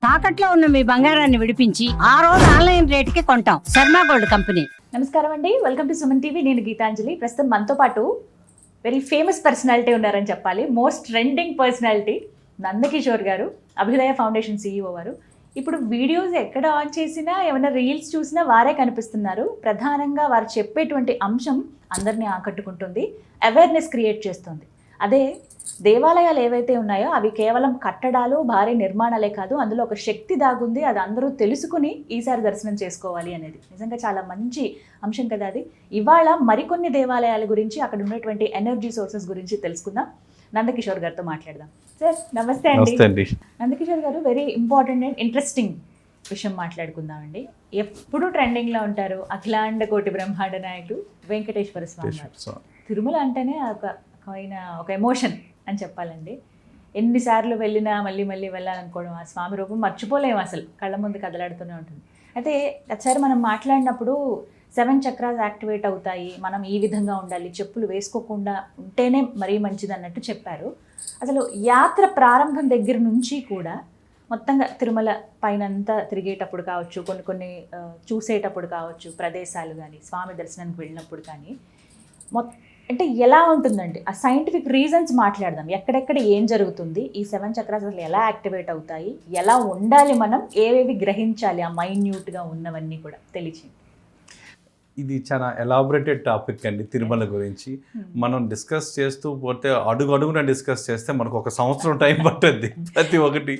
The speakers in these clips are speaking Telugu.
తాకట్లో ఉన్న మీ బంగారాన్ని విడిపించి ఆ రోజు ఆన్లైన్ రేటుకి కొంటాం. Sharma gold company. నమస్కారం అండి, వెల్కమ్ టు సుమన్ టీవీ. నేను గీతాంజలి. ప్రస్తుతం మనతో పాటు వెరీ ఫేమస్ పర్సనాలిటీ ఉన్నారని చెప్పాలి. మోస్ట్ ట్రెండింగ్ పర్సనాలిటీ నందకిషోర్ గారు, అభ్యుదయ ఫౌండేషన్ CEO వారు. ఇప్పుడు వీడియోస్ ఎక్కడ ఆన్ చేసినా, ఏమైనా రీల్స్ చూసినా వారే కనిపిస్తున్నారు. ప్రధానంగా వారు చెప్పేటువంటి అంశం అందరినీ ఆకట్టుకుంటుంది, అవేర్నెస్ క్రియేట్ చేస్తుంది. అదే దేవాలయాలు ఏవైతే ఉన్నాయో అవి కేవలం కట్టడాలు, భారీ నిర్మాణాలే కాదు, అందులో ఒక శక్తి దాగుంది. అది అందరూ తెలుసుకుని ఈసారి దర్శనం చేసుకోవాలి అనేది నిజంగా చాలా మంచి అంశం కదా అది. ఇవాళ మరికొన్ని దేవాలయాల గురించి, అక్కడ ఉన్నటువంటి ఎనర్జీ సోర్సెస్ గురించి తెలుసుకుందాం. నందకిషోర్ గారితో మాట్లాడదాం. సార్ నమస్తే అండి. నందకిషోర్ గారు, వెరీ ఇంపార్టెంట్ అండ్ ఇంట్రెస్టింగ్ విషయం మాట్లాడుకుందామండి. ఎప్పుడు ట్రెండింగ్లో ఉంటారు అఖిలాండ కోటి బ్రహ్మాండ నాయకుడు వెంకటేశ్వర స్వామి వారు. తిరుమల అంటేనే ఒక ఎమోషన్ అని చెప్పాలండి. ఎన్నిసార్లు వెళ్ళినా మళ్ళీ మళ్ళీ వెళ్ళాలనుకోవడం, ఆ స్వామి రూపం మర్చిపోలేము, అసలు కళ్ళ ముందు కదలాడుతూనే ఉంటుంది. అయితే ఒకసారి మనం మాట్లాడినప్పుడు 7 చక్రాస్ యాక్టివేట్ అవుతాయి, మనం ఈ విధంగా ఉండాలి, చెప్పులు వేసుకోకుండా ఉంటేనే మరీ మంచిది అన్నట్టు చెప్పారు. అసలు యాత్ర ప్రారంభం దగ్గర నుంచి కూడా మొత్తంగా తిరుమల పైనంతా తిరిగేటప్పుడు కావచ్చు, కొన్ని చూసేటప్పుడు కావచ్చు, ప్రదేశాలు కానీ, స్వామి దర్శనానికి వెళ్ళినప్పుడు కానీ అంటే ఎలా ఉంటుందండి? ఆ సైంటిఫిక్ రీజన్స్ మాట్లాడదాం. ఎక్కడెక్కడ ఏం జరుగుతుంది, ఈ 7 చక్రాస్ అసలు ఎలా యాక్టివేట్ అవుతాయి, ఎలా ఉండాలి, మనం ఏవేవి గ్రహించాలి, ఆ మైన్యూట్గా ఉన్నవన్నీ కూడా తెలియచేయండి. ఇది చాలా ఎలాబొరేటెడ్ టాపిక్ అండి తిరుమల గురించి. మనం డిస్కస్ చేస్తూ పోతే అడుగున డిస్కస్ చేస్తే మనకు ఒక సంవత్సరం టైం పట్టుద్ది ప్రతి ఒక్కటి.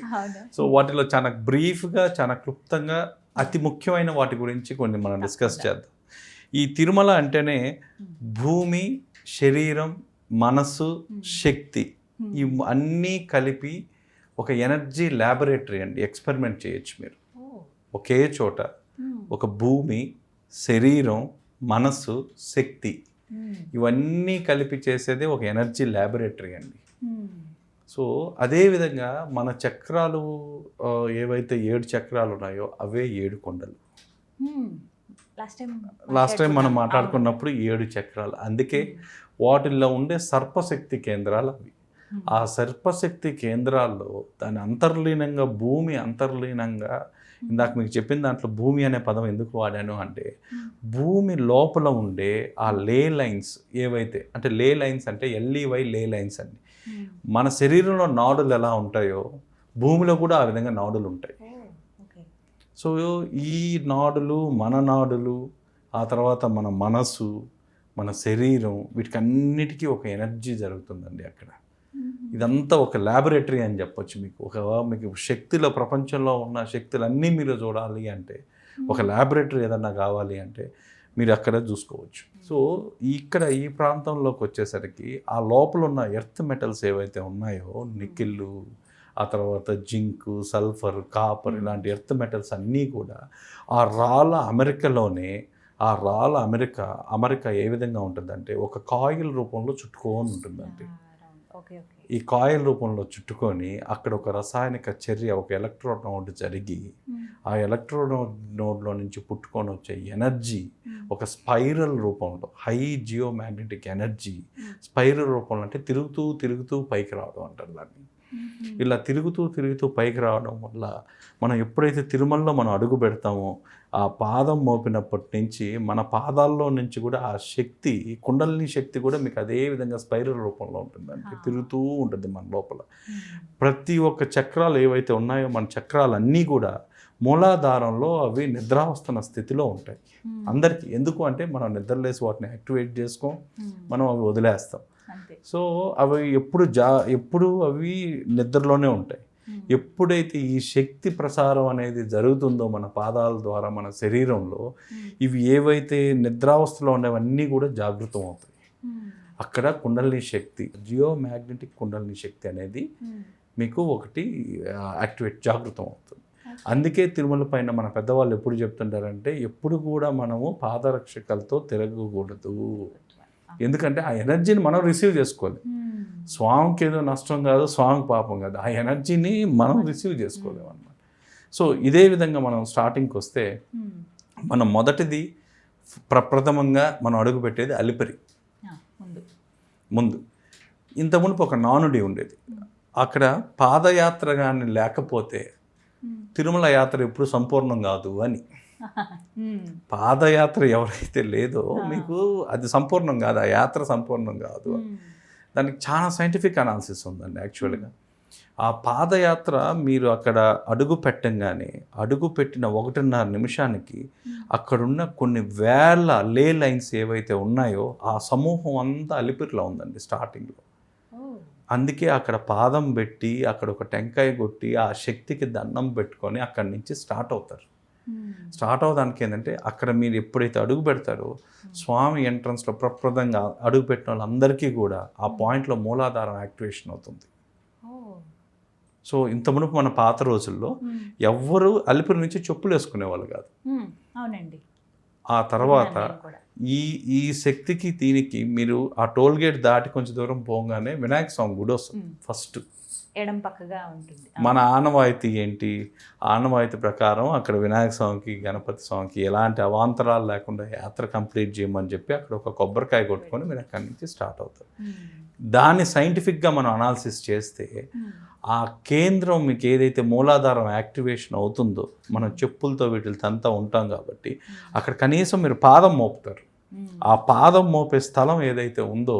సో వాటిలో చాలా బ్రీఫ్గా, చాలా క్లుప్తంగా అతి ముఖ్యమైన వాటి గురించి కొన్ని మనం డిస్కస్ చేద్దాం. ఈ తిరుమల అంటేనే భూమి, శరీరం, మనసు, శక్తి, ఇవి అన్నీ కలిపి ఒక ఎనర్జీ ల్యాబొరేటరీ అండి. ఎక్స్పెరిమెంట్ చేయొచ్చు మీరు ఒకే చోట. ఒక భూమి, శరీరం, మనసు, శక్తి, ఇవన్నీ కలిపి చేసేదే ఒక ఎనర్జీ ల్యాబొరేటరీ అండి. సో అదేవిధంగా మన చక్రాలు ఏవైతే 7 చక్రాలు ఉన్నాయో అవే 7 కొండలు. లాస్ట్ టైం మనం మాట్లాడుకున్నప్పుడు 7 చక్రాలు. అందుకే వాటిల్లో ఉండే సర్పశక్తి కేంద్రాలు అవి. ఆ సర్పశక్తి కేంద్రాల్లో దాని అంతర్లీనంగా, భూమి అంతర్లీనంగా, ఇందాక మీకు చెప్పిన దాంట్లో భూమి అనే పదం ఎందుకు వాడాను అంటే, భూమి లోపల ఉండే ఆ లే లైన్స్ ఏవైతే, అంటే లే లైన్స్ అంటే LEY లే లైన్స్ అండి. మన శరీరంలో నాడులు ఎలా ఉంటాయో భూమిలో కూడా ఆ విధంగా నాడులు ఉంటాయి. సో ఈ నాడులు, మన నాడులు, ఆ తర్వాత మన మనసు, మన శరీరం, వీటికన్నిటికీ ఒక ఎనర్జీ జరుగుతుందండి అక్కడ. ఇదంతా ఒక ల్యాబొరేటరీ అని చెప్పొచ్చు. మీకు శక్తిలో, ప్రపంచంలో ఉన్న శక్తులన్నీ మీరు చూడాలి అంటే, ఒక ల్యాబొరేటరీ ఏదన్నా కావాలి అంటే మీరు అక్కడ చూసుకోవచ్చు. సో ఇక్కడ ఈ ప్రాంతంలోకి వచ్చేసరికి ఆ లోపల ఉన్న ఎర్త్ మెటల్స్ ఏవైతే ఉన్నాయో, నికెళ్ళు, ఆ తర్వాత జింకు, సల్ఫర్, కాపర్, ఇలాంటి ఎర్త్ మెటల్స్ అన్నీ కూడా ఆ రాళ్ళ అమెరికాలోనే, ఆ రాళ్ళ అమెరికా ఏ విధంగా ఉంటుందంటే ఒక కాయిల్ రూపంలో చుట్టుకొని ఉంటుందండి. ఈ కాయిల్ రూపంలో చుట్టుకొని అక్కడ ఒక రసాయనిక చర్య, ఒక ఎలక్ట్రో నోడ్ జరిగి, ఆ ఎలక్ట్రో నోడ్లో నుంచి పుట్టుకొని వచ్చే ఎనర్జీ ఒక స్పైరల్ రూపంలో, high geomagnetic energy spiral రూపంలో, అంటే తిరుగుతూ తిరుగుతూ పైకి రావడం అంటారు దాన్ని. ఇలా తిరుగుతూ పైకి రావడం వల్ల మనం ఎప్పుడైతే తిరుమలలో మనం అడుగు పెడతామో, ఆ పాదం మోపినప్పటి నుంచి మన పాదాల్లో నుంచి కూడా ఆ శక్తి, కుండలిని శక్తి కూడా మీకు అదే విధంగా స్పైరల్ రూపంలో ఉంటుందండి. తిరుగుతూ ఉంటుంది మన లోపల. ప్రతి ఒక్క చక్రాలు ఏవైతే ఉన్నాయో, మన చక్రాలన్నీ కూడా మూలాధారంలో అవి నిద్రావస్థన స్థితిలో ఉంటాయి అందరికీ. ఎందుకు అంటే మనం నిద్రలేసి వాటిని యాక్టివేట్ చేసుకోం, మనం అవి వదిలేస్తాం. సో అవి ఎప్పుడు అవి నిద్రలోనే ఉంటాయి. ఎప్పుడైతే ఈ శక్తి ప్రసారం అనేది జరుగుతుందో మన పాదాల ద్వారా మన శరీరంలో, ఇవి ఏవైతే నిద్రావస్థలో ఉండేవన్నీ కూడా జాగృతం అవుతాయి. అక్కడ కుండలిని శక్తి, జియో మ్యాగ్నెటిక్ కుండలిని శక్తి అనేది మీకు ఒకటి యాక్టివేట్, జాగృతం అవుతుంది. అందుకే తిరుమల పైన మన పెద్దవాళ్ళు ఎప్పుడు చెప్తుంటారంటే, ఎప్పుడు కూడా మనము పాదరక్షకలతో తిరగకూడదు. ఎందుకంటే ఆ ఎనర్జీని మనం రిసీవ్ చేసుకోవాలి. స్వామికి ఏదో నష్టం కాదు, స్వామికి పాపం కాదు, ఆ ఎనర్జీని మనం రిసీవ్ చేసుకోలేము అన్నమాట. సో ఇదే విధంగా మనం స్టార్టింగ్కి వస్తే, మనం మొదటిది ప్రప్రథమంగా మనం అడుగు పెట్టేది అలిపిరి ముందు. ఇంత మునుపు ఒక నానుడి ఉండేది. అక్కడ పాదయాత్ర కానీ లేకపోతే తిరుమల యాత్ర ఎప్పుడు సంపూర్ణం కాదు అని. పాదయాత్ర ఎవరైతే లేదో మీకు అది సంపూర్ణం కాదు, ఆ యాత్ర సంపూర్ణం కాదు. దానికి చాలా సైంటిఫిక్ అనాలిసిస్ ఉందండి యాక్చువల్గా. ఆ పాదయాత్ర మీరు అక్కడ అడుగు పెట్టంగానే అడుగు పెట్టిన 1.5 నిమిషానికి అక్కడున్న కొన్ని వేల లే లైన్స్ ఏవైతే ఉన్నాయో ఆ సమూహం అంతా అలిపిరిలో ఉందండి స్టార్టింగ్లో. అందుకే అక్కడ పాదం పెట్టి అక్కడ ఒక టెంకాయ కొట్టి ఆ శక్తికి దండం పెట్టుకొని అక్కడి నుంచి స్టార్ట్ అవుతారు. స్టార్ట్ అవడానికి ఏంటంటే అక్కడ మీరు ఎప్పుడైతే అడుగు పెడతారో స్వామి ఎంట్రన్స్లో ప్రప్రదంగా అడుగు పెట్టిన వాళ్ళందరికీ కూడా ఆ పాయింట్లో మూలాధారం యాక్టివేషన్ అవుతుంది. సో ఇంత మునుపు మన పాత రోజుల్లో ఎవ్వరూ అలిపిరి నుంచి చెప్పులు వేసుకునేవాళ్ళు కాదు. అవునండి. ఆ తర్వాత ఈ శక్తికి దీనికి మీరు ఆ టోల్ గేట్ దాటి కొంచెం దూరం పోగానే వినాయక స్వామి గుడి వస్తుంది ఫస్ట్. ఎడం పక్కగా ఉంటుంది. మన ఆనవాయితీ ఏంటి? ఆనవాయితీ ప్రకారం అక్కడ వినాయక స్వామికి గణపతి స్వామికి ఎలాంటి అవాంతరాలు లేకుండా యాత్ర కంప్లీట్ చేయమని చెప్పి అక్కడ ఒక కొబ్బరికాయ కొట్టుకొని మీరు అక్కడి నుంచి స్టార్ట్ అవుతారు. దాన్ని సైంటిఫిక్గా మనం అనాలిసిస్ చేస్తే ఆ కేంద్రం మీకు ఏదైతే మూలాధారం యాక్టివేషన్ అవుతుందో మనం చెప్పులతో వీటితో అంతా ఉంటాం కాబట్టి అక్కడ కనీసం మీరు పాదం మోపుతారు. ఆ పాదం మోపే స్థలం ఏదైతే ఉందో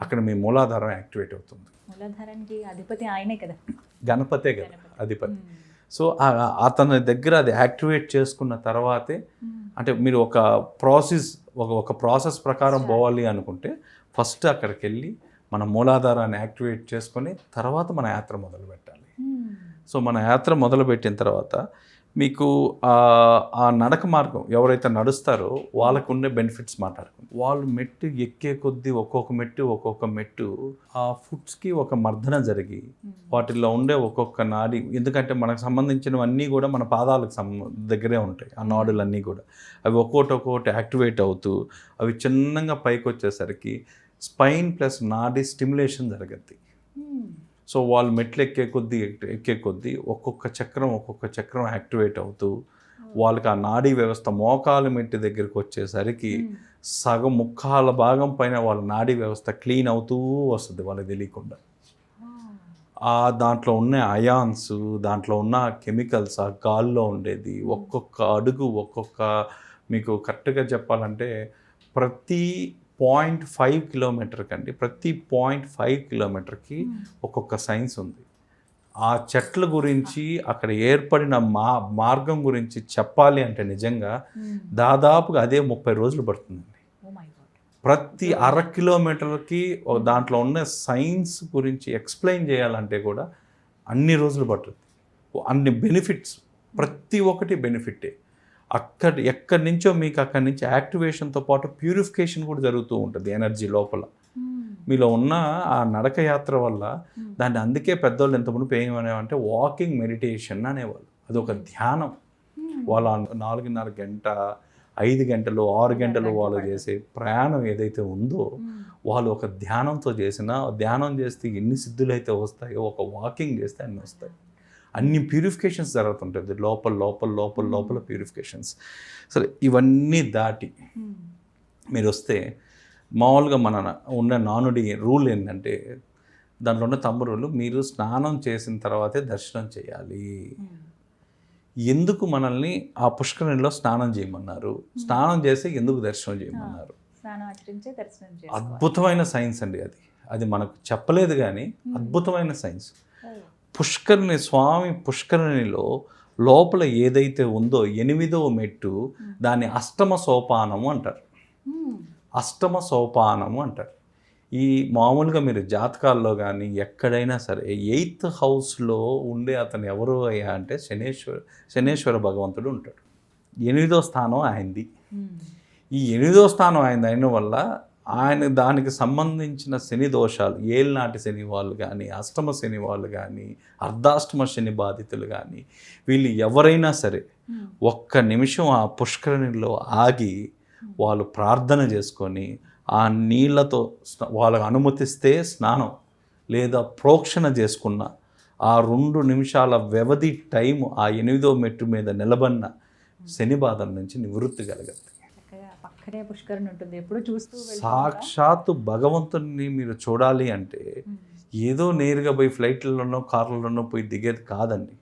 అక్కడ మీ మూలాధారం యాక్టివేట్ అవుతుంది. మూలాధారానికి అధిపతి ఆయనే కదా, గణపతే కదా అధిపతి. సో అతని దగ్గర అది యాక్టివేట్ చేసుకున్న తర్వాతే అంటే మీరు ఒక ప్రాసెస్ ప్రకారం పోవాలి అనుకుంటే ఫస్ట్ అక్కడికి వెళ్ళి మన మూలాధారాన్ని యాక్టివేట్ చేసుకొని తర్వాత మన యాత్ర మొదలు పెట్టాలి. సో మన యాత్ర మొదలుపెట్టిన తర్వాత మీకు ఆ నడక మార్గం ఎవరైతే నడుస్తారో వాళ్ళకు ఉండే బెనిఫిట్స్ మాట్లాడుకుంటారు. వాళ్ళు మెట్టు ఎక్కే కొద్దీ ఒక్కొక్క మెట్టు ఆ ఫుట్స్కి ఒక మర్దన జరిగి వాటిల్లో ఉండే ఒక్కొక్క నాడి, ఎందుకంటే మనకు సంబంధించినవన్నీ కూడా మన పాదాలకు దగ్గరే ఉంటాయి ఆ నాడులన్నీ కూడా. అవి ఒక్కొక్కటి యాక్టివేట్ అవుతూ అవి చిన్నగా పైకి వచ్చేసరికి స్పైన్ ప్లస్ నాడి స్టిమ్యులేషన్ జరుగుద్ది. సో వాళ్ళు మెట్లు ఎక్కే కొద్దీ ఒక్కొక్క చక్రం యాక్టివేట్ అవుతూ వాళ్ళకి ఆ నాడీ వ్యవస్థ మోకాలు మెట్టి దగ్గరికి వచ్చేసరికి సగం ముక్కాల భాగం పైన వాళ్ళ నాడీ వ్యవస్థ క్లీన్ అవుతూ వస్తుంది వాళ్ళకి తెలియకుండా. దాంట్లో ఉన్న అయాన్స్, దాంట్లో ఉన్న కెమికల్స్, ఆ గాల్లో ఉండేది ఒక్కొక్క అడుగు మీకు కరెక్ట్గా చెప్పాలంటే ప్రతి 0.5 కిలోమీటర్ కండి, ప్రతి 0.5 కిలోమీటర్కి ఒక్కొక్క సైన్స్ ఉంది. ఆ చెట్ల గురించి అక్కడ ఏర్పడిన మార్గం గురించి చెప్పాలి అంటే నిజంగా దాదాపుగా అదే 30 రోజులు పడుతుందండి. ప్రతి 1/2 కిలోమీటర్కి దాంట్లో ఉన్న సైన్స్ గురించి ఎక్స్ప్లెయిన్ చేయాలంటే కూడా అన్ని రోజులు పడుతుంది. అన్ని బెనిఫిట్స్, ప్రతి ఒక్కటి బెనిఫిటే. ఎక్కడి నుంచో మీకు అక్కడి నుంచి యాక్టివేషన్తో పాటు ప్యూరిఫికేషన్ కూడా జరుగుతూ ఉంటుంది ఎనర్జీ లోపల. మీలో ఉన్న ఆ నడక యాత్ర వల్ల దాన్ని అందుకే పెద్దవాళ్ళు ఎంత మునుపు ఏమనేవారంటే వాకింగ్ మెడిటేషన్ అనేవాళ్ళు. అదొక ధ్యానం. వాళ్ళ 4.5 గంట 5 గంటలు 6 గంటలు వాళ్ళు చేసే ప్రయాణం ఏదైతే ఉందో వాళ్ళు ఒక ధ్యానంతో ధ్యానం చేస్తే ఎన్ని సిద్ధులు అయితే వస్తాయో ఒక వాకింగ్ చేస్తే అన్ని వస్తాయి. అన్ని ప్యూరిఫికేషన్స్ జరుగుతుంటుంది లోపల ప్యూరిఫికేషన్స్. సరే, ఇవన్నీ దాటి మీరు వస్తే మామూలుగా మన ఉన్న నానుడి రూల్ ఏంటంటే దాంట్లో ఉన్న తమ్ముళ్ళు మీరు స్నానం చేసిన తర్వాతే దర్శనం చేయాలి. ఎందుకు మనల్ని ఆ పుష్కరిణిలో స్నానం చేయమన్నారు? స్నానం చేస్తే ఎందుకు దర్శనం చేయమన్నారు? అద్భుతమైన సైన్స్ అండి అది మనకు చెప్పలేదు కానీ అద్భుతమైన సైన్స్. స్వామి పుష్కరిణిలో లోపల ఏదైతే ఉందో 8వ మెట్టు దాన్ని అష్టమ సోపానము అంటారు. ఈ మామూలుగా మీరు జాతకాల్లో కానీ ఎక్కడైనా సరే 8th హౌస్లో ఉండే అతను ఎవరు అయ్యా అంటే శనేశ్వర భగవంతుడు ఉంటాడు. 8వ స్థానం ఆయనది. ఈ 8వ స్థానం ఆయన అయిన వల్ల ఆయన దానికి సంబంధించిన శని దోషాలు, ఏళ్ళనాటి శని వాళ్ళు కానీ, అష్టమ శని వాళ్ళు కానీ, అర్ధాష్టమ శని బాధితులు కానీ, వీళ్ళు ఎవరైనా సరే ఒక్క నిమిషం ఆ పుష్కరిణిలో ఆగి వాళ్ళు ప్రార్థన చేసుకొని ఆ నీళ్లతో వాళ్ళకు అనుమతిస్తే స్నానం లేదా ప్రోక్షణ చేసుకున్న ఆ 2 నిమిషాల వ్యవధి టైము ఆ 8వ మెట్టు మీద నిలబడిన శని బాధల నుంచి నివృత్తి కలగదు. సాక్షాత్తు భగవంతుని మీరు చూడాలి అంటే ఏదో నేరుగా పోయి ఫ్లైట్లలోనో కార్లలోనో పోయి దిగేది కాదండి.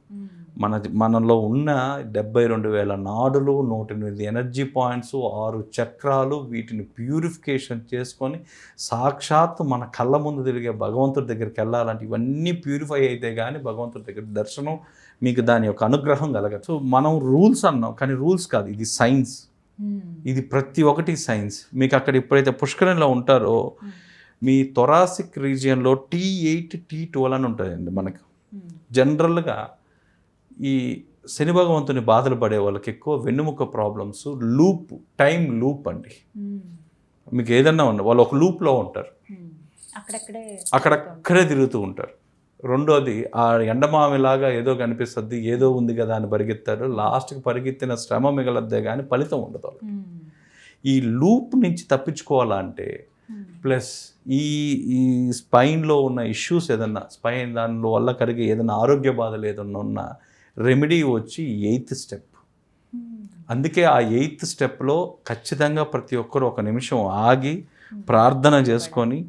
మనలో ఉన్న 72,000 నాడులు, 108 ఎనర్జీ పాయింట్స్, 6 చక్రాలు, వీటిని ప్యూరిఫికేషన్ చేసుకొని సాక్షాత్తు మన కళ్ళ ముందు తిరిగే భగవంతుడి దగ్గరికి వెళ్ళాలంటే ఇవన్నీ ప్యూరిఫై అయితే కానీ భగవంతుడి దగ్గర దర్శనం మీకు దాని యొక్క అనుగ్రహం కలగదు. సో మనం రూల్స్ అన్నాం, కానీ రూల్స్ కాదు, ఇది సైన్స్. ఇది ప్రతి ఒక్కటి సైన్స్. మీకు అక్కడ ఎప్పుడైతే పుష్కరంలో ఉంటారో మీ థొరాసిక్ రీజియన్లో T8 T12 అని ఉంటాయండి. మనకు జనరల్గా ఈ శని భగవంతుని బాధలు పడే వాళ్ళకి ఎక్కువ వెన్నుముక ప్రాబ్లమ్స్, టైం లూప్ అండి. మీకు ఏదన్నా ఉన్నా వాళ్ళు ఒక లూప్లో ఉంటారు, అక్కడక్కడే తిరుగుతూ ఉంటారు. రెండోది ఆ ఎండమామిలాగా ఏదో కనిపిస్తుంది, ఏదో ఉంది కదా అని పరిగెత్తారు, లాస్ట్కి పరిగెత్తిన శ్రమ మిగలద్దే కానీ ఫలితం ఉండదు. ఈ లూప్ నుంచి తప్పించుకోవాలంటే ప్లస్ ఈ స్పైన్లో ఉన్న ఇష్యూస్ ఏదన్నా, స్పైన్ దానిలో వల్ల కలిగే ఏదైనా ఆరోగ్య బాధలు ఏదన్నా ఉన్నా రెమెడీ వచ్చి 8th స్టెప్. అందుకే ఆ 8th స్టెప్లో ఖచ్చితంగా ప్రతి ఒక్కరు ఒక నిమిషం ఆగి ప్రార్థన చేసుకొని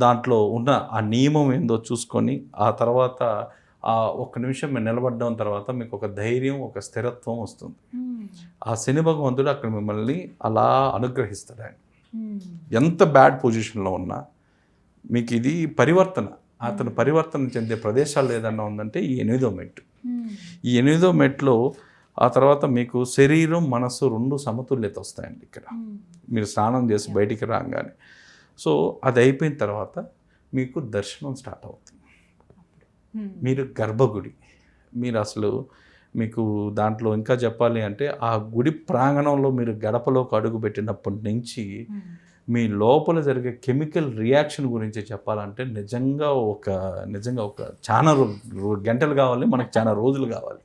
దాంట్లో ఉన్న ఆ నియమం ఏందో చూసుకొని ఆ తర్వాత ఆ ఒక్క నిమిషం మీరు నిలబడడం తర్వాత మీకు ఒక ధైర్యం, ఒక స్థిరత్వం వస్తుంది. ఆ శని భగవంతుడు అక్కడ మిమ్మల్ని అలా అనుగ్రహిస్తాడు. ఆయన ఎంత బ్యాడ్ పొజిషన్లో ఉన్నా మీకు ఇది పరివర్తన, అతను పరివర్తన చెందే ప్రదేశాలు ఏదన్నా ఉందంటే ఈ 8వ మెట్టు. ఈ 8వ మెట్లో ఆ తర్వాత మీకు శరీరం, మనసు 2 సమతుల్యత వస్తాయండి. ఇక్కడ మీరు స్నానం చేసి బయటికి రాగానే సో అది అయిపోయిన తర్వాత మీకు దర్శనం స్టార్ట్ అవుతుంది. మీరు గర్భగుడి, మీరు అసలు మీకు దాంట్లో ఇంకా చెప్పాలి అంటే ఆ గుడి ప్రాంగణంలో మీరు గడపలోకి అడుగు పెట్టినప్పటి నుంచి మీ లోపల జరిగే కెమికల్ రియాక్షన్ గురించి చెప్పాలంటే నిజంగా ఒక చాలా గంటలు కావాలి, మనకు చాలా రోజులు కావాలి.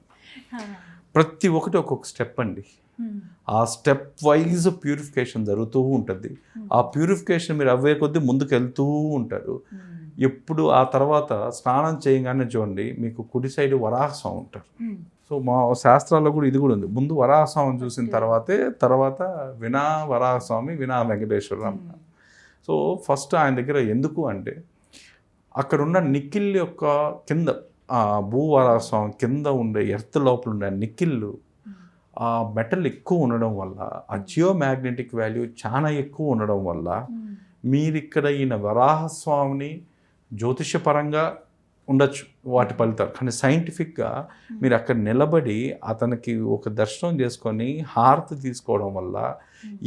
ప్రతి ఒక్కటి ఒక్కొక్క స్టెప్ అండి. ఆ స్టెప్ వైజ్ ప్యూరిఫికేషన్ జరుగుతూ ఉంటుంది. ఆ ప్యూరిఫికేషన్ మీరు అవ్వే కొద్దీ ముందుకు వెళ్తూ ఉంటారు. ఎప్పుడు ఆ తర్వాత స్నానం చేయగానే చూడండి మీకు కుడి సైడ్ వరాహస్వామి ఉంటారు. సో మా శాస్త్రాల్లో కూడా ఇది కూడా ఉంది. ముందు వరాహస్వామిని చూసిన తర్వాత వరాహస్వామి, వెంకటేశ్వర. సో ఫస్ట్ ఆయన దగ్గర ఎందుకు అంటే అక్కడున్న నిఖిల్ యొక్క కింద భూవరాహస్వామి కింద ఉండే ఎర్త్ లోపల ఉండే నిఖిల్ ఆ మెటల్ ఎక్కువ ఉండడం వల్ల, ఆ జియోమాగ్నెటిక్ వాల్యూ చాలా ఎక్కువ ఉండడం వల్ల మీరు ఇక్కడ ఈయన వరాహస్వామిని జ్యోతిషపరంగా ఉండొచ్చు వాటి ఫలితాలు, కానీ సైంటిఫిక్గా మీరు అక్కడ నిలబడి అతనికి ఒక దర్శనం చేసుకొని హారతి తీసుకోవడం వల్ల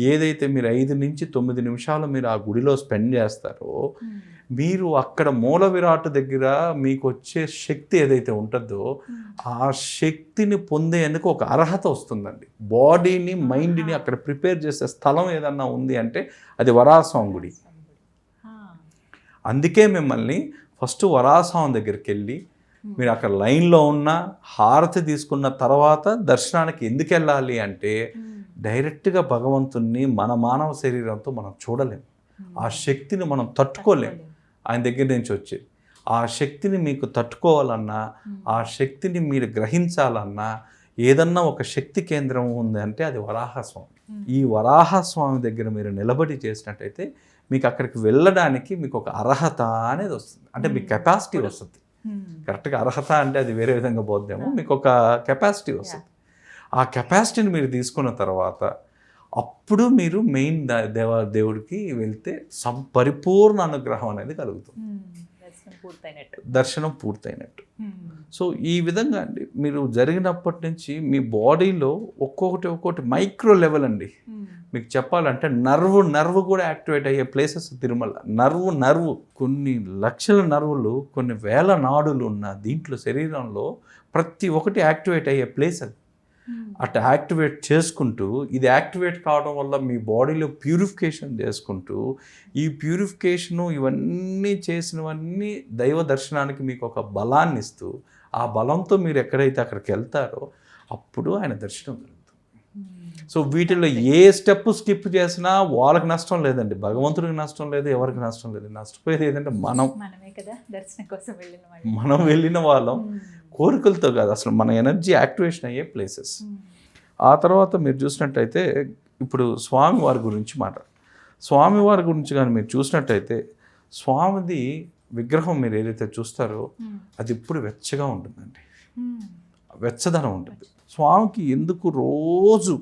ఏదైతే మీరు 5 నుంచి 9 నిమిషాలు మీరు ఆ గుడిలో స్పెండ్ చేస్తారో మీరు అక్కడ మూల విరాట్ దగ్గర మీకు వచ్చే శక్తి ఏదైతే ఉంటుందో ఆ శక్తిని పొందేందుకు ఒక అర్హత వస్తుందండి. బాడీని, మైండ్ని అక్కడ ప్రిపేర్ చేసే స్థలం ఏదన్నా ఉంది అంటే అది వరాహస్వామి గుడి. అందుకే మిమ్మల్ని ఫస్ట్ వరాహస్వామి దగ్గరికి వెళ్ళి మీరు అక్కడ లైన్లో ఉన్న హారతి తీసుకున్న తర్వాత దర్శనానికి ఎందుకు వెళ్ళాలి అంటే డైరెక్ట్గా భగవంతుణ్ణి మన మానవ శరీరంతో మనం చూడలేము, ఆ శక్తిని మనం తట్టుకోలేము. ఆయన దగ్గర నుంచి వచ్చేది ఆ శక్తిని మీకు తట్టుకోవాలన్నా, ఆ శక్తిని మీరు గ్రహించాలన్నా ఏదన్నా ఒక శక్తి కేంద్రం ఉంది అంటే అది వరాహస్వామి. ఈ వరాహస్వామి దగ్గర మీరు నిలబడి చేసినట్టయితే మీకు అక్కడికి వెళ్ళడానికి మీకు ఒక అర్హత అనేది వస్తుంది. అంటే మీకు కెపాసిటీ వస్తుంది. కరెక్ట్గా అర్హత అంటే అది వేరే విధంగా పోద్దేమో, మీకు ఒక కెపాసిటీ వస్తుంది. ఆ కెపాసిటీని మీరు తీసుకున్న తర్వాత అప్పుడు మీరు మెయిన్ దేవుడికి వెళ్తే పరిపూర్ణ అనుగ్రహం అనేది కలుగుతుంది, దర్శనం పూర్తయినట్టు. సో ఈ విధంగా అండి మీరు జరిగినప్పటి నుంచి మీ బాడీలో ఒక్కొక్కటి మైక్రో లెవెల్ అండి. మీకు చెప్పాలంటే నర్వ్ కూడా యాక్టివేట్ అయ్యే ప్లేసెస్ తిరుమల. నర్వ్ కొన్ని లక్షల నర్వులు, కొన్ని వేల నాడులు ఉన్న దీంట్లో శరీరంలో ప్రతి ఒక్కటి యాక్టివేట్ అయ్యే ప్లేస్ అది. అట్లా యాక్టివేట్ చేసుకుంటూ ఇది యాక్టివేట్ కావడం వల్ల మీ బాడీలో ప్యూరిఫికేషన్ చేసుకుంటూ ఈ ప్యూరిఫికేషను ఇవన్నీ చేసినవన్నీ దైవ దర్శనానికి మీకు ఒక బలాన్ని ఇస్తూ ఆ బలంతో మీరు ఎక్కడైతే అక్కడికి వెళ్తారో అప్పుడు ఆయన దర్శనం జరుగుతుంది. సో వీటిలో ఏ స్టెప్ స్కిప్ చేసినా వాళ్ళకి నష్టం లేదండి, భగవంతుడికి నష్టం లేదు, ఎవరికి నష్టం లేదు. నష్టపోయేది ఏదంటే మనం వెళ్ళిన వాళ్ళం కోరికలతో కాదు, అసలు మన ఎనర్జీ యాక్టివేషన్ అయ్యే ప్లేసెస్. ఆ తర్వాత మీరు చూసినట్టయితే ఇప్పుడు స్వామివారి గురించి స్వామివారి గురించి కానీ మీరు చూసినట్టయితే స్వామిది విగ్రహం మీరు ఏదైతే చూస్తారో అది ఇప్పుడు వెచ్చగా ఉంటుందండి. వెచ్చదనం ఉంటుంది. స్వామికి ఎందుకు రోజు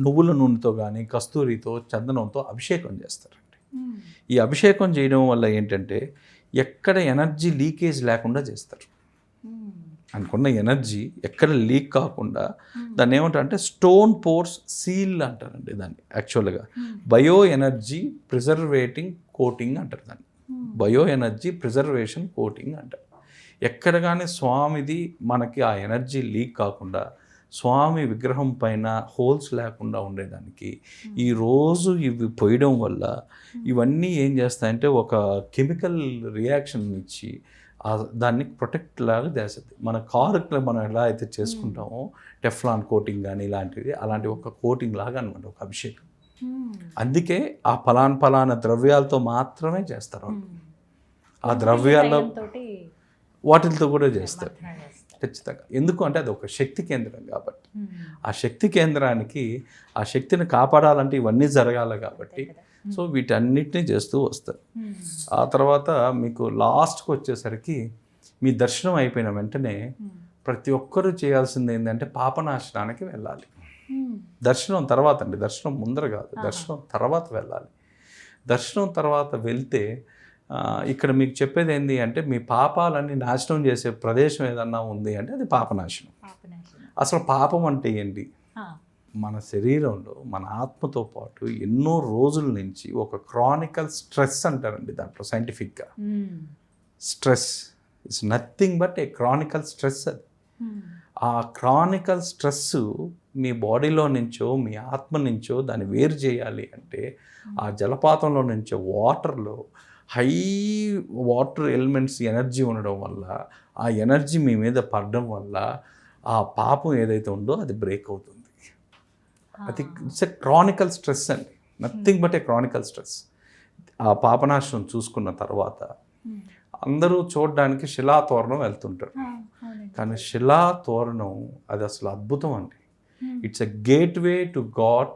నువ్వుల నూనెతో కానీ కస్తూరితో చందనంతో అభిషేకం చేస్తారండి. ఈ అభిషేకం చేయడం వల్ల ఏంటంటే ఎక్కడ ఎనర్జీ లీకేజ్ లేకుండా చేస్తారు. అనుకున్న ఎనర్జీ ఎక్కడ లీక్ కాకుండా దాన్ని ఏమంటారంటే స్టోన్ పోర్స్ సీల్ అంటారండి దాన్ని. యాక్చువల్గా బయో ఎనర్జీ ప్రిజర్వేటింగ్ కోటింగ్ అంటారు దాన్ని. బయో ఎనర్జీ ప్రిజర్వేషన్ కోటింగ్ అంటారు. ఎక్కడ కానీ స్వామిది మనకి ఆ ఎనర్జీ లీక్ కాకుండా స్వామి విగ్రహం పైన హోల్స్ లేకుండా ఉండేదానికి ఈరోజు ఇవి పోయడం వల్ల ఇవన్నీ ఏం చేస్తాయంటే ఒక కెమికల్ రియాక్షన్ ఇచ్చి దాన్ని ప్రొటెక్ట్ లాగా చేస్తుంది. మన కారుకి మనం ఎలా అయితే చేసుకుంటామో టెఫ్లాన్ కోటింగ్ కానీ ఇలాంటివి, అలాంటి ఒక కోటింగ్ లాగా అనమాట, ఒక అభిషేకం. అందుకే ఆ ఫలానా ద్రవ్యాలతో మాత్రమే చేస్తారు. ఆ ద్రవ్యాల్లో వాటితో కూడా చేస్తారు ఖచ్చితంగా. ఎందుకు అంటే అది ఒక శక్తి కేంద్రం కాబట్టి, ఆ శక్తి కేంద్రానికి ఆ శక్తిని కాపాడాలంటే ఇవన్నీ జరగాలి కాబట్టి సో వీటన్నిటినీ చేస్తూ వస్తారు. ఆ తర్వాత మీకు లాస్ట్కి వచ్చేసరికి మీ దర్శనం అయిపోయిన వెంటనే ప్రతి ఒక్కరూ చేయాల్సింది ఏంటంటే పాపనాశనానికి వెళ్ళాలి. దర్శనం తర్వాత అండి, దర్శనం ముందర కాదు, దర్శనం తర్వాత వెళ్ళాలి. దర్శనం తర్వాత వెళ్తే ఇక్కడ మీకు చెప్పేది ఏంటి అంటే మీ పాపాలన్నీ నాశనం చేసే ప్రదేశం ఏదన్నా ఉంది అంటే అది పాపనాశనం. అసలు పాపం అంటే ఏంటి? మన శరీరంలో మన ఆత్మతో పాటు ఎన్నో రోజుల నుంచి ఒక క్రానికల్ స్ట్రెస్ అంటారండి దాంట్లో సైంటిఫిక్గా. Stress it's nothing but A Chronicle stress. అది ఆ క్రానికల్ స్ట్రెస్ మీ బాడీలో నుంచో మీ ఆత్మ నుంచో దాన్ని వేరు చేయాలి అంటే ఆ జలపాతంలో నుంచో వాటర్లో హై వాటర్ ఎలిమెంట్స్ ఎనర్జీ ఉండడం వల్ల ఆ ఎనర్జీ మీ మీద పడడం వల్ల ఆ పాపం ఏదైతే ఉందో అది బ్రేక్ అవుతుంది. అది ఇట్స్ ఎ క్రానికల్ స్ట్రెస్ అండి, nothing but A Chronicle stress. ఆ పాపనాశనం చూసుకున్న తర్వాత అందరూ చూడడానికి శిలాతోరణం వెళ్తుంటారు, కానీ శిలాతోరణం అది అసలు అద్భుతం అండి. It's a gateway to God.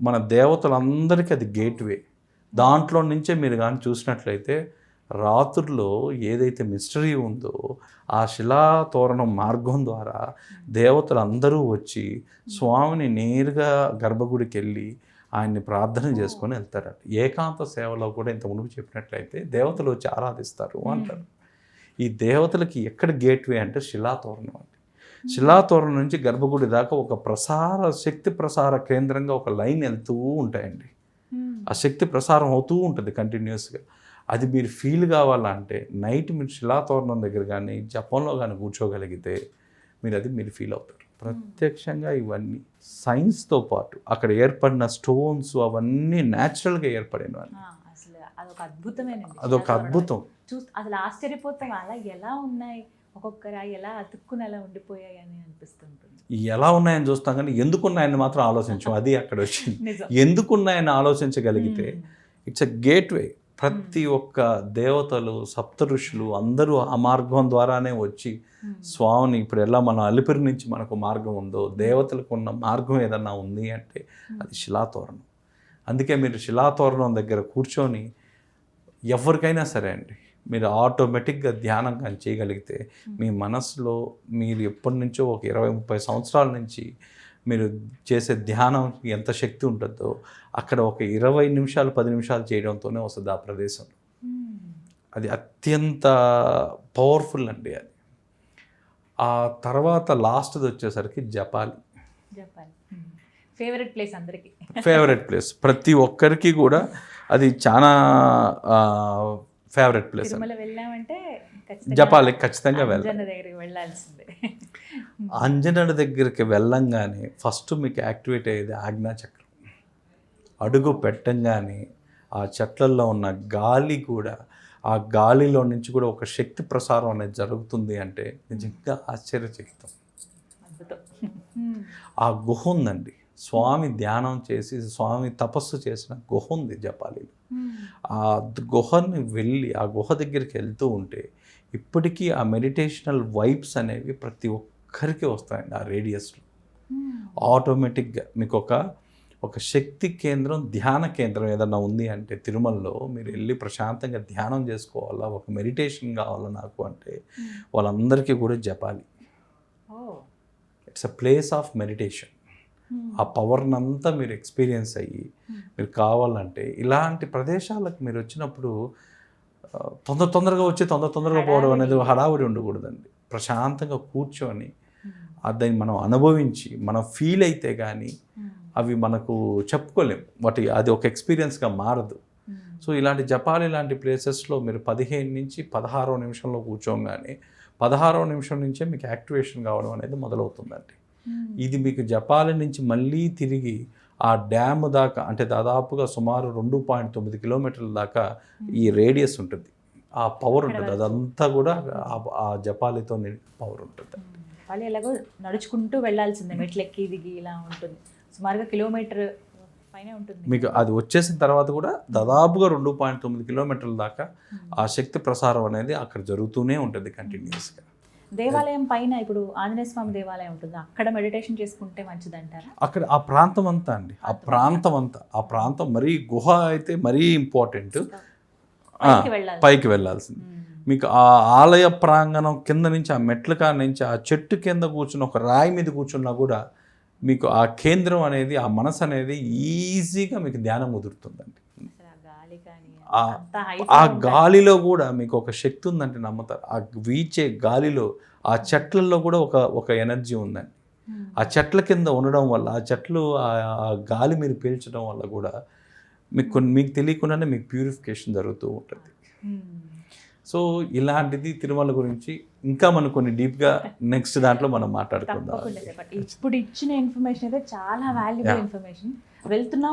మన దేవతలందరికీ అది గేట్వే. దాంట్లో నుంచే మీరు కానీ చూసినట్లయితే రాత్రుల్లో ఏదైతే మిస్టరీ ఉందో ఆ శిలాతోరణం మార్గం ద్వారా దేవతలు అందరూ వచ్చి స్వామిని నేరుగా గర్భగుడికి వెళ్ళి ఆయన్ని ప్రార్థన చేసుకొని వెళ్తారు. ఏకాంత సేవలో కూడా ఇంత మునుపు చెప్పినట్లయితే దేవతలు వచ్చి ఆరాధిస్తారు అంటారు. ఈ దేవతలకి ఎక్కడ గేట్వే అంటే శిలాతోరణం అండి. శిలాతోరణం నుంచి గర్భగుడి దాకా ఒక శక్తి ప్రసార కేంద్రంగా ఒక లైన్ వెళ్తూ ఉంటాయండి. ఆ శక్తి ప్రసారం అవుతూ ఉంటుంది కంటిన్యూస్గా. అది మీరు ఫీల్ కావాలంటే నైట్ మీరు శిలాతోరణం దగ్గర కానీ జపంలో కానీ కూర్చోగలిగితే మీరు ఫీల్ అవుతారు ప్రత్యక్షంగా. ఇవన్నీ సైన్స్తో పాటు అక్కడ ఏర్పడిన స్టోన్స్ అవన్నీ న్యాచురల్గా ఏర్పడినవన్నీ. అదొక అద్భుతం. అసలు ఆశ్చర్యపోతాం అలా ఎలా ఉన్నాయి, ఒక్కొక్కరా ఎలా అతుక్కుని అలా ఉండిపోయాయి అని అనిపిస్తుంటుంది. ఎలా ఉన్నాయని చూస్తాం కానీ ఎందుకున్నాయని మాత్రం ఆలోచించాం. అది అక్కడ వచ్చింది. ఎందుకున్నాయని ఆలోచించగలిగితే ఇట్స్ ఎ గేట్వే. ప్రతి ఒక్క దేవతలు సప్త ఋషులు అందరూ ఆ మార్గం ద్వారానే వచ్చి స్వామిని ఇప్పుడు ఎలా మన అలిపిరి నుంచి మనకు మార్గం ఉందో దేవతలకు ఉన్న మార్గం ఏదన్నా ఉంది అంటే అది శిలాతోరణం. అందుకే మీరు శిలాతోరణం దగ్గర కూర్చొని ఎవరికైనా సరే అండి మీరు ఆటోమేటిక్గా ధ్యానం కానీ చేయగలిగితే మీ మనసులో మీరు ఎప్పటి నుంచో ఒక 20-30 సంవత్సరాల నుంచి మీరు చేసే ధ్యానం ఎంత శక్తి ఉంటుందో అక్కడ ఒక 20 నిమిషాలు 10 నిమిషాలు చేయడంతోనే వస్తుంది ఆ ప్రదేశం. అది అత్యంత పవర్ఫుల్ అండి. అది ఆ తర్వాత లాస్ట్ది వచ్చేసరికి జపాలి. ఫేవరెట్ ప్లేస్ అందరికీ, ఫేవరెట్ ప్లేస్ ప్రతి ఒక్కరికి కూడా అది చాలా ఫేవరెట్ ప్లేస్. జపాలి ఖచ్చితంగా వెళ్ళాల్సిందే. అంజనడి దగ్గరికి వెళ్ళంగానే ఫస్ట్ మీకు యాక్టివేట్ అయ్యేది ఆజ్ఞాచక్రం. అడుగు పెట్టంగానే ఆ చెట్లల్లో ఉన్న గాలి కూడా ఆ గాలిలో నుంచి కూడా ఒక శక్తి ప్రసారం అనేది జరుగుతుంది అంటే నిజంగా ఆశ్చర్యచకితం. ఆ గుహ ఉందండి, స్వామి ధ్యానం చేసి స్వామి తపస్సు చేసిన గుహ ఉంది జపాలిలో. ఆ గుహని వెళ్ళి ఆ గుహ దగ్గరికి వెళ్తూ ఉంటే ఇప్పటికీ ఆ మెడిటేషనల్ వైబ్స్ అనేవి ప్రతి ఒక్కరికి వస్తాయండి. ఆ రేడియస్లో ఆటోమేటిక్గా మీకు ఒక శక్తి కేంద్రం, ధ్యాన కేంద్రం ఏదన్నా ఉంది అంటే తిరుమలలో మీరు వెళ్ళి ప్రశాంతంగా ధ్యానం చేసుకోవాలా, ఒక మెడిటేషన్ కావాలా నాకు అంటే వాళ్ళందరికీ కూడా Japali. It's a place of meditation. ఆ పవర్నంతా మీరు ఎక్స్పీరియన్స్ అయ్యి మీరు కావాలంటే ఇలాంటి ప్రదేశాలకు మీరు వచ్చినప్పుడు తొందరగా వచ్చి తొందరగా పోవడం అనేది హడావుడి ఉండకూడదండి. ప్రశాంతంగా కూర్చొని దాన్ని మనం అనుభవించి మనం ఫీల్ అయితే కానీ అవి మనకు చెప్పుకోలేం, అది ఒక ఎక్స్పీరియన్స్గా మారదు. సో ఇలాంటి జపాలి లాంటి ప్లేసెస్లో మీరు 15 నుంచి 16 నిమిషంలో కూర్చోగానే 16వ నిమిషం నుంచే మీకు యాక్టివేషన్ కావడం అనేది మొదలవుతుందండి. ఇది మీకు జపాలి నుంచి మళ్ళీ తిరిగి ఆ డ్యామ్ దాకా, అంటే దాదాపుగా సుమారు 2.9 కిలోమీటర్ల దాకా ఈ రేడియస్ ఉంటుంది. ఆ పవర్ ఉంటుంది, అదంతా కూడా ఆ జపాలితో పవర్ ఉంటుంది. వాళ్ళు ఎలాగో నడుచుకుంటూ వెళ్ళాల్సిందే, మెట్లు ఎక్కి దిగి ఇలా ఉంటుంది. సుమారుగా కిలోమీటర్ పైన ఉంటుంది. మీకు అది వచ్చేసిన తర్వాత కూడా దాదాపుగా 2.9 కిలోమీటర్ల దాకా ఆ శక్తి ప్రసారం అనేది అక్కడ జరుగుతూనే ఉంటుంది కంటిన్యూస్గా. దేవాలయం పైన ఇప్పుడు ఆంజనేయ స్వామి దేవాలయం ఉంటుంది, అక్కడ మెడిటేషన్ చేసుకుంటే మంచిది అంటారా? అక్కడ ఆ ప్రాంతం అంతా అండి, ఆ ప్రాంతం మరీ గుహ అయితే మరీ ఇంపార్టెంట్, పైకి వెళ్ళాల్సింది. మీకు ఆ ఆలయ ప్రాంగణం కింద నుంచి ఆ మెట్ల కాడ నుంచి ఆ చెట్టు కింద కూర్చున్న ఒక రాయి మీద కూర్చున్నా కూడా మీకు ఆ కేంద్రం అనేది, ఆ మనసు అనేది ఈజీగా మీకు ధ్యానం కుదురుతుందండి. ఆ గాలిలో కూడా మీకు ఒక శక్తి ఉందంటే నమ్ముతారు. ఆ వీచే గాలిలో ఆ చెట్లలో కూడా ఒక ఎనర్జీ ఉందండి. ఆ చెట్ల కింద ఉండడం వల్ల, ఆ చెట్లు ఆ గాలి మీరు పీల్చడం వల్ల కూడా మీకు తెలియకుండానే మీకు ప్యూరిఫికేషన్ జరుగుతూ ఉంటుంది. సో ఇలాంటిది తిరుమల గురించి ఇంకా మనం కొన్ని డీప్గా నెక్స్ట్ దాంట్లో మనం మాట్లాడుకుందాం. ఇప్పుడు ఇచ్చిన ఇన్ఫర్మేషన్ అయితే చాలా వాల్యుబుల్ ఇన్ఫర్మేషన్.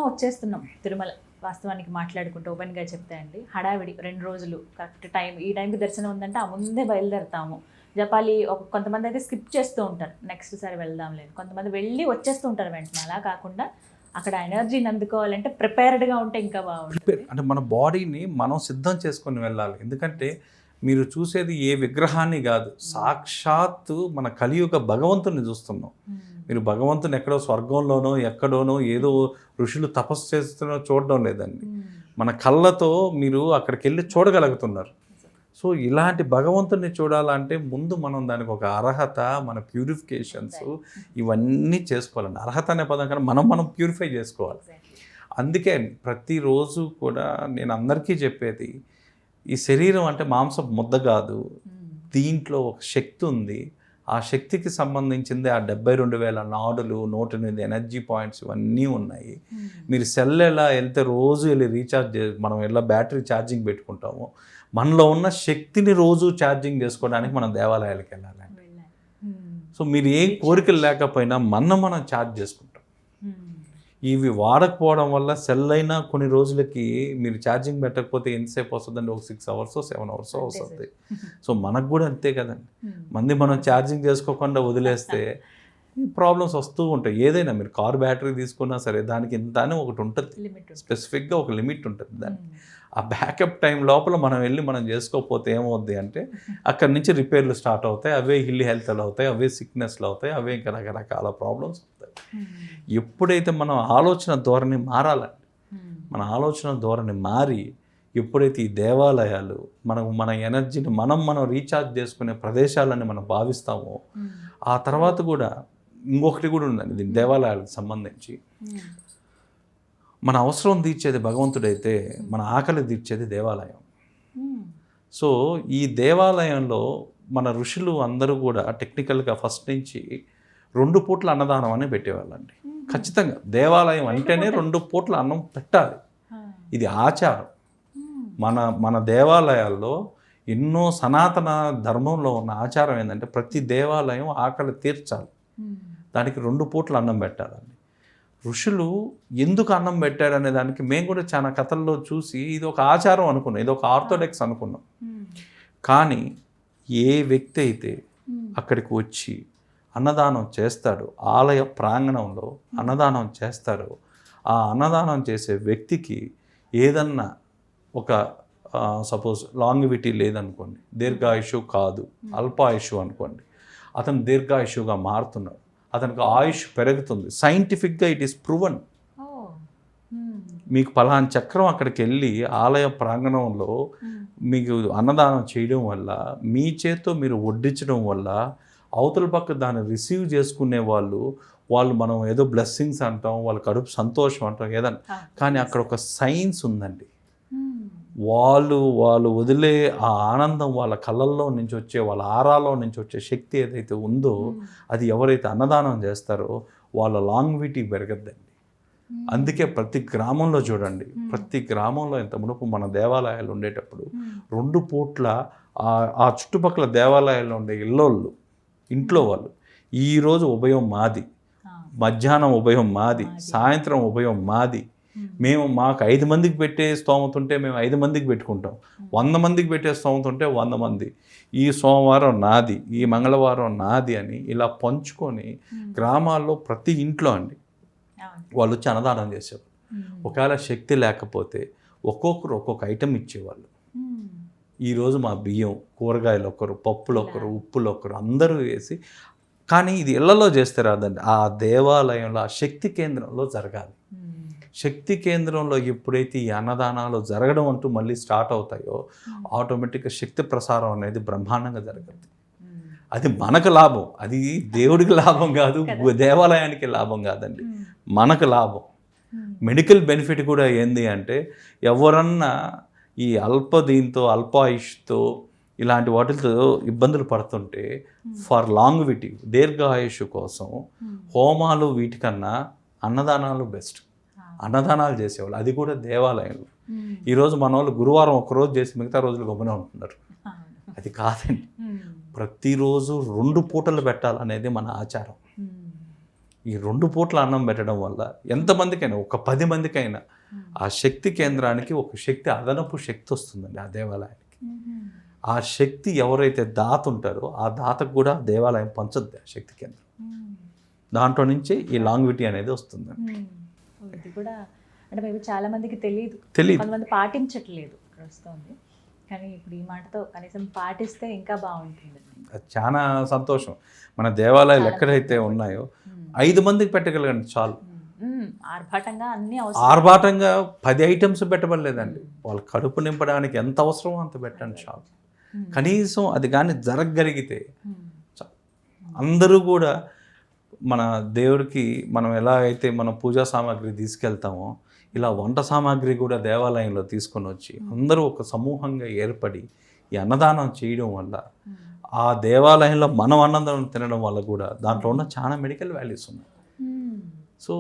వచ్చేస్తున్నాం తిరుమల వాస్తవానికి మాట్లాడుకుంటూ ఓపెన్గా చెప్తే అండి, హడావిడి 2 రోజులు కరెక్ట్ టైం, ఈ టైంకి దర్శనం ఉందంటే ఆ ముందే బయలుదేరుతాము. జపాలి కొంతమంది అయితే స్కిప్ చేస్తూ ఉంటారు, నెక్స్ట్ సారి వెళ్దాం లేదు, కొంతమంది వెళ్ళి వచ్చేస్తూ ఉంటారు వెంటనే. అలా కాకుండా అక్కడ ఎనర్జీని అందుకోవాలంటే ప్రిపేర్డ్గా ఉంటే ఇంకా బాగుంటుంది. అంటే మన బాడీని మనం సిద్ధం చేసుకొని వెళ్ళాలి. ఎందుకంటే మీరు చూసేది ఏ విగ్రహాన్ని కాదు, సాక్షాత్తు మన కలియుగ భగవంతుని చూస్తున్నాం. మీరు భగవంతుని ఎక్కడో స్వర్గంలోనో ఎక్కడోనో ఏదో ఋషులు తపస్సు చేస్తున్నో చూడడం లేదండి, మన కళ్ళతో మీరు అక్కడికి వెళ్ళి చూడగలుగుతున్నారు. సో ఇలాంటి భగవంతుని చూడాలంటే ముందు మనం దానికి ఒక అర్హత, మన ప్యూరిఫికేషన్స్ ఇవన్నీ చేసుకోవాలండి. అర్హత అనే పదం కన్నా మనం ప్యూరిఫై చేసుకోవాలి. అందుకే ప్రతిరోజు కూడా నేను అందరికీ చెప్పేది, ఈ శరీరం అంటే మాంసం ముద్ద కాదు, దీంట్లో ఒక శక్తి ఉంది. ఆ శక్తికి సంబంధించింది ఆ 72,000 నాడులు, 108 ఎనర్జీ పాయింట్స్ ఇవన్నీ ఉన్నాయి. మీరు సెల్ ఎలా వెళ్తే రోజు వెళ్ళి రీఛార్జ్ మనం ఎలా బ్యాటరీ ఛార్జింగ్ పెట్టుకుంటామో, మనలో ఉన్న శక్తిని రోజు ఛార్జింగ్ చేసుకోవడానికి మనం దేవాలయాలకు వెళ్ళాలండి. సో మీరు ఏ కోరికలు లేకపోయినా మనం ఛార్జ్ చేసుకుంటాం. ఇవి వాడకపోవడం వల్ల సెల్ అయినా కొన్ని రోజులకి మీరు ఛార్జింగ్ పెట్టకపోతే ఎంతసేపు వస్తుందండి, ఒక 6 అవర్స్ 7 అవర్స్ వస్తుంది. సో మనకు కూడా అంతే కదండి, మనం ఛార్జింగ్ చేసుకోకుండా వదిలేస్తే ప్రాబ్లమ్స్ వస్తూ ఉంటాయి. ఏదైనా మీరు కార్ బ్యాటరీ తీసుకున్నా సరే దానికి ఇంత అని ఒకటి ఉంటుంది, స్పెసిఫిక్గా ఒక లిమిట్ ఉంటుంది దానికి. ఆ బ్యాకప్ టైం లోపల మనం వెళ్ళి మనం చేసుకోకపోతే ఏమవుద్ది అంటే అక్కడి నుంచి రిపేర్లు స్టార్ట్ అవుతాయి, అవే హెల్త్లు అవుతాయి, అవే సిక్నెస్లు అవుతాయి, అవే ఇంకా రకరకాల ప్రాబ్లమ్స్ అవుతాయి. ఎప్పుడైతే మనం ఆలోచన ధోరణి మారాలండి, మన ఆలోచన ధోరణి మారి ఎప్పుడైతే ఈ దేవాలయాలు మన ఎనర్జీని మనం రీఛార్జ్ చేసుకునే ప్రదేశాలని మనం భావిస్తామో, ఆ తర్వాత కూడా ఇంకొకటి కూడా ఉందండి దీని దేవాలయాలకు సంబంధించి. మన అవసరం తీర్చేది భగవంతుడైతే మన ఆకలి తీర్చేది దేవాలయం. సో ఈ దేవాలయంలో మన ఋషులు అందరూ కూడా టెక్నికల్గా ఫస్ట్ నుంచి 2 పూట్ల అన్నదానం అని పెట్టేవాళ్ళండి. ఖచ్చితంగా దేవాలయం అంటేనే 2 పూట్ల అన్నం పెట్టాలి, ఇది ఆచారం. మన దేవాలయాల్లో ఎన్నో సనాతన ధర్మంలో ఉన్న ఆచారం ఏంటంటే ప్రతి దేవాలయం ఆకలి తీర్చాలి, దానికి 2 పూట్ల అన్నం పెట్టాలండి. ఋషులు ఎందుకు అన్నం పెట్టారనే దానికి మేము కూడా చాలా కథల్లో చూసి ఇది ఒక ఆచారం అనుకున్నాం, ఇది ఒక ఆర్థోడాక్స్ అనుకున్నాం. కానీ ఏ వ్యక్తి అయితే అక్కడికి వచ్చి అన్నదానం చేస్తాడో, ఆలయ ప్రాంగణంలో అన్నదానం చేస్తాడో, ఆ అన్నదానం చేసే వ్యక్తికి ఏదన్నా ఒక సపోజ్ లాంగివిటీ లేదనుకోండి, దీర్ఘాయుషు కాదు అల్పాయుషు అనుకోండి, అతను దీర్ఘాయుషుగా మారుతున్నాడు, అతనికి ఆయుష్ పెరుగుతుంది. సైంటిఫిక్గా ఇట్ ఈస్ ప్రూవన్. మీకు పలానా చక్రం అక్కడికి వెళ్ళి ఆలయ ప్రాంగణంలో మీకు అన్నదానం చేయడం వల్ల, మీ చేత్తో మీరు వడ్డించడం వల్ల అవతల పక్క దాన్ని రిసీవ్ చేసుకునే వాళ్ళు మనం ఏదో బ్లెస్సింగ్స్ అంటాం, వాళ్ళ కడుపు సంతోషం అంటాం ఏదన్నా, కానీ అక్కడ ఒక సైన్స్ ఉందండి. వాళ్ళు వదిలే ఆ ఆనందం, వాళ్ళ కళ్ళల్లో నుంచి వచ్చే, వాళ్ళ ఆరాలో నుంచి వచ్చే శక్తి ఏదైతే ఉందో, అది ఎవరైతే అన్నదానం చేస్తారో వాళ్ళ లాంగ్విటీ పెరగద్దండి. అందుకే ప్రతి గ్రామంలో చూడండి, ప్రతి గ్రామంలో ఇంత మునుపు మన దేవాలయాలు ఉండేటప్పుడు 2 పూట్ల ఆ చుట్టుపక్కల దేవాలయాల్లో ఉండే ఇంట్లో వాళ్ళు ఈరోజు ఉభయం మాది, మధ్యాహ్నం ఉభయం మాది, సాయంత్రం ఉభయం మాది, మాకు 5 మందికి పెట్టే స్తోమత ఉంటే మేము 5 మందికి పెట్టుకుంటాం, 100 మందికి పెట్టే స్తోమత ఉంటే 100 మంది, ఈ సోమవారం నాది, ఈ మంగళవారం నాది అని ఇలా పంచుకొని గ్రామాల్లో ప్రతి ఇంట్లో అండి వాళ్ళు వచ్చి అన్నదానం చేసేవాళ్ళు. ఒకవేళ శక్తి లేకపోతే ఒక్కొక్కరు ఒక్కొక్క ఐటెం ఇచ్చేవాళ్ళు. ఈరోజు మా బియ్యం, కూరగాయలు ఒకరు, పప్పులు ఒకరు, ఉప్పులు ఒకరు, అందరూ వేసి. కానీ ఇది ఇళ్లలో చేస్తే రాదండి, ఆ దేవాలయంలో ఆ శక్తి కేంద్రంలో జరగాలి. శక్తి కేంద్రంలో ఎప్పుడైతే ఈ అన్నదానాలు జరగడం అంటూ మళ్ళీ స్టార్ట్ అవుతాయో ఆటోమేటిక్గా శక్తి ప్రసారం అనేది బ్రహ్మాండంగా జరగదు. అది మనకు లాభం, అది దేవుడికి లాభం కాదు, దేవాలయానికి లాభం కాదండి, మనకు లాభం. మెడికల్ బెనిఫిట్ కూడా ఏంది అంటే, ఎవరన్నా ఈ అల్పాయుష్తో ఇలాంటి వాటితో ఇబ్బందులు పడుతుంటే ఫర్ లాంగ్విటీ, దీర్ఘాయుష్ కోసం హోమాలు వీటికన్నా అన్నదానాలు బెస్ట్. అన్నదానాలు చేసేవాళ్ళు, అది కూడా దేవాలయంలో. ఈరోజు మన వాళ్ళు గురువారం ఒకరోజు చేసి మిగతా రోజులు గమ్మున ఉంటున్నారు. అది కాదండి, ప్రతిరోజు 2 పూటలు పెట్టాలనేది మన ఆచారం. ఈ 2 పూట్ల అన్నం పెట్టడం వల్ల ఎంతమందికైనా, ఒక 10 మందికైనా ఆ శక్తి కేంద్రానికి ఒక శక్తి, అదనపు శక్తి వస్తుందండి ఆ దేవాలయానికి. ఆ శక్తి ఎవరైతే దాత ఉంటారో ఆ దాతకు కూడా దేవాలయం పంచద్ది ఆ శక్తి కేంద్రం. దాంట్లో నుంచి ఈ లాంగ్విటీ అనేది వస్తుందండి. ఇది కూడా అంటే మేబీ చాలా మందికి తెలియదు, కొంతమంది పాటించట్లేదు వస్తుంది. కానీ ఇప్పుడు ఈ మాటతో కనీసం పాటిస్తే ఇంకా బాగుంటుంది. చాలా సంతోషం. మన దేవాలయాలు ఎక్కడైతే ఉన్నాయో 5 మందికి పెట్టగలగండి చాలు. ఆర్భాటంగా 10 ఐటమ్స్ పెట్టబడలేదండి, వాళ్ళ కడుపు నింపడానికి ఎంత అవసరమో అంత పెట్టండి చాలు. కనీసం అది కానీ జరగగలిగితే అందరూ కూడా మన దేవుడికి మనం ఎలా అయితే మన పూజా సామాగ్రి తీసుకెళ్తామో ఇలా వంట సామాగ్రి కూడా దేవాలయంలో తీసుకొని వచ్చి అందరూ ఒక సమూహంగా ఏర్పడి ఈ అన్నదానం చేయడం వల్ల, ఆ దేవాలయంలో మనం అన్నదానం తినడం వల్ల కూడా దాంట్లో ఉన్న చాలా మెడికల్ వాల్యూస్ ఉన్నాయి. సో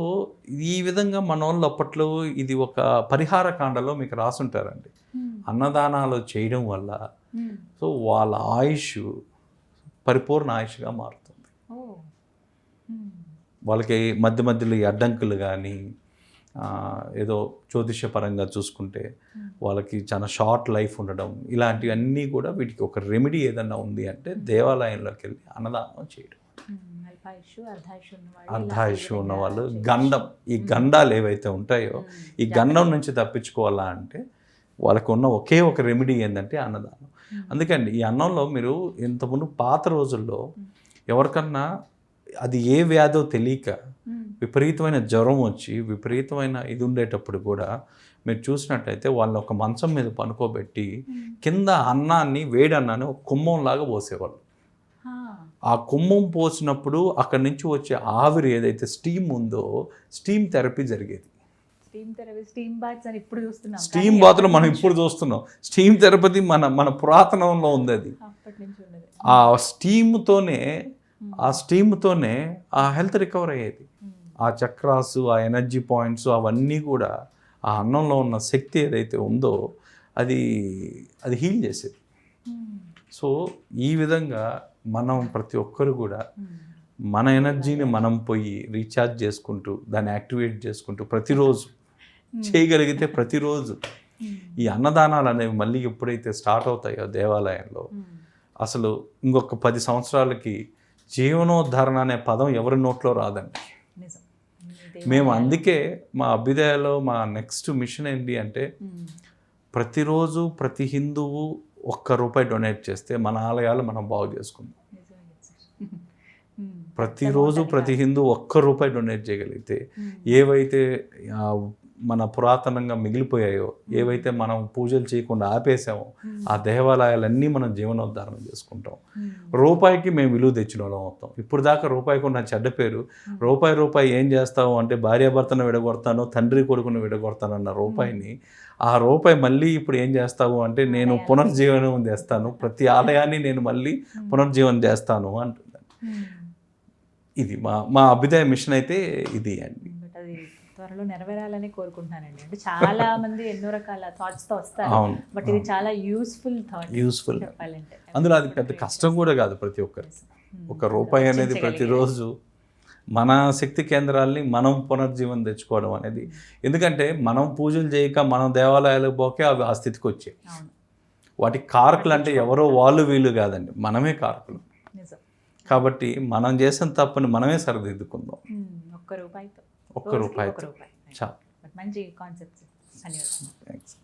ఈ విధంగా మన వాళ్ళు అప్పట్లో ఇది ఒక పరిహార కాండలో మీకు రాసుంటారండి, అన్నదానాలు చేయడం వల్ల సో వాళ్ళ ఆయుష్ పరిపూర్ణ ఆయుష్గా మారుతుంది. వాళ్ళకి మధ్యలో ఈ అడ్డంకులు కానీ ఏదో జ్యోతిష్యపరంగా చూసుకుంటే వాళ్ళకి చాలా షార్ట్ లైఫ్ ఉండడం, ఇలాంటివన్నీ కూడా వీటికి ఒక రెమెడీ ఏదన్నా ఉంది అంటే దేవాలయంలోకి వెళ్ళి అన్నదానం చేయడం. అర్ధాయుష్ ఉన్న వాళ్ళు గండం, ఈ గండాలు ఏవైతే ఉంటాయో ఈ గండం నుంచి తప్పించుకోవాలా అంటే వాళ్ళకు ఉన్న ఒకే ఒక రెమెడీ ఏంటంటే అన్నదానం. అందుకండి ఈ అన్నంలో మీరు ఇంతకుముందు పాత రోజుల్లో ఎవరికన్నా అది ఏ వ్యాధో తెలియక విపరీతమైన జ్వరం వచ్చి విపరీతమైన ఇది ఉండేటప్పుడు కూడా మీరు చూసినట్టయితే వాళ్ళని ఒక మంచం మీద పనుకోబెట్టి కింద అన్నాన్ని, వేడి అన్నాన్ని ఒక కుంభంలాగా పోసేవాళ్ళు. ఆ కుంభం పోసినప్పుడు అక్కడి నుంచి వచ్చే ఆవిరి ఏదైతే స్టీమ్ ఉందో స్టీమ్ థెరపీ జరిగేది. స్టీమ్ బాత్లో మనం ఇప్పుడు చూస్తున్నాం, స్టీమ్ థెరపీ మన పురాతనంలో ఉంది. అది ఆ స్టీమ్తోనే ఆ హెల్త్ రికవర్ అయ్యేది. ఆ చక్రాసు, ఆ ఎనర్జీ పాయింట్స్ అవన్నీ కూడా ఆ అన్నంలో ఉన్న శక్తి ఏదైతే ఉందో అది హీల్ చేసేది. సో ఈ విధంగా మనం ప్రతి ఒక్కరు కూడా మన ఎనర్జీని మనం పోయి రీఛార్జ్ చేసుకుంటూ దాన్ని యాక్టివేట్ చేసుకుంటూ ప్రతిరోజు చేయగలిగితే ప్రతిరోజు ఈ అన్నదానాలు అనేవి మళ్ళీ ఎప్పుడైతే స్టార్ట్ అవుతాయో దేవాలయంలో అసలు ఇంకొక 10 సంవత్సరాలకి జీవనోద్ధరణ అనే పదం ఎవరి నోట్లో రాదండి. మేము అందుకే మా అభ్యుదయలో మా నెక్స్ట్ మిషన్ ఏంటి అంటే ప్రతిరోజు ప్రతి హిందువు ₹1 డొనేట్ చేస్తే మన ఆలయాలు మనం బాగు చేసుకుందాం. ప్రతిరోజు ప్రతి హిందూ ₹1 డొనేట్ చేయగలిగితే ఏవైతే మన పురాతనంగా మిగిలిపోయాయో, ఏవైతే మనం పూజలు చేయకుండా ఆపేసామో ఆ దేవాలయాలన్నీ మనం జీవనోద్ధారణ చేసుకుంటాం. రూపాయికి మేము విలువ తెచ్చిన వాళ్ళం అవుతాం. ఇప్పుడు దాకా రూపాయికి ఉన్న చెడ్డ పేరు, రూపాయి ఏం చేస్తావు అంటే భార్యాభర్తను విడగొడతాను, తండ్రి కొడుకును విడగొడతాను అన్న రూపాయిని, ఆ రూపాయి మళ్ళీ ఇప్పుడు ఏం చేస్తావు అంటే నేను పునర్జీవనం చేస్తాను, ప్రతి ఆలయాన్ని నేను మళ్ళీ పునర్జీవనం చేస్తాను అంటున్నాను. ఇది మా అభ్యుదయ మిషన్ అయితే ఇది అండి. బట్ అది త్వరలో నెరవేరాలని కోరుకుంటున్నానండి. అంటే చాలా మంది ఎన్నో రకాల థాట్స్ తో వస్తారు, అవును, బట్ ఇది చాలా యూస్ఫుల్ థాట్ యూస్ఫుల్. చెప్పాలంటే. అందులో అది పెద్ద కష్టం కూడా కాదు ప్రతి ఒక్కరికి. ఒక రూపాయి అనేది ప్రతిరోజు మన శక్తి కేంద్రాల్ని మనం పునర్జీవనం తెచ్చుకోవడం అనేది, ఎందుకంటే మనం పూజలు చేయక మనం దేవాలయాలకు పోకే అవి ఆ స్థితికి వచ్చాయి. అవును, వాటికి కారకులు అంటే ఎవరో వాళ్ళు వీళ్ళు కాదండి, మనమే కారకులు. నిజం. కాబట్టి మనం చేసిన తప్పుని మనమే సరిదిద్దుకుందాం. ఒక్క రూపాయితో ఒక్క రూపాయి ఒక్క రూపాయి చాలు. బట్ మంచి కాన్సెప్ట్. ధన్యవాదాలు. థ్యాంక్స్.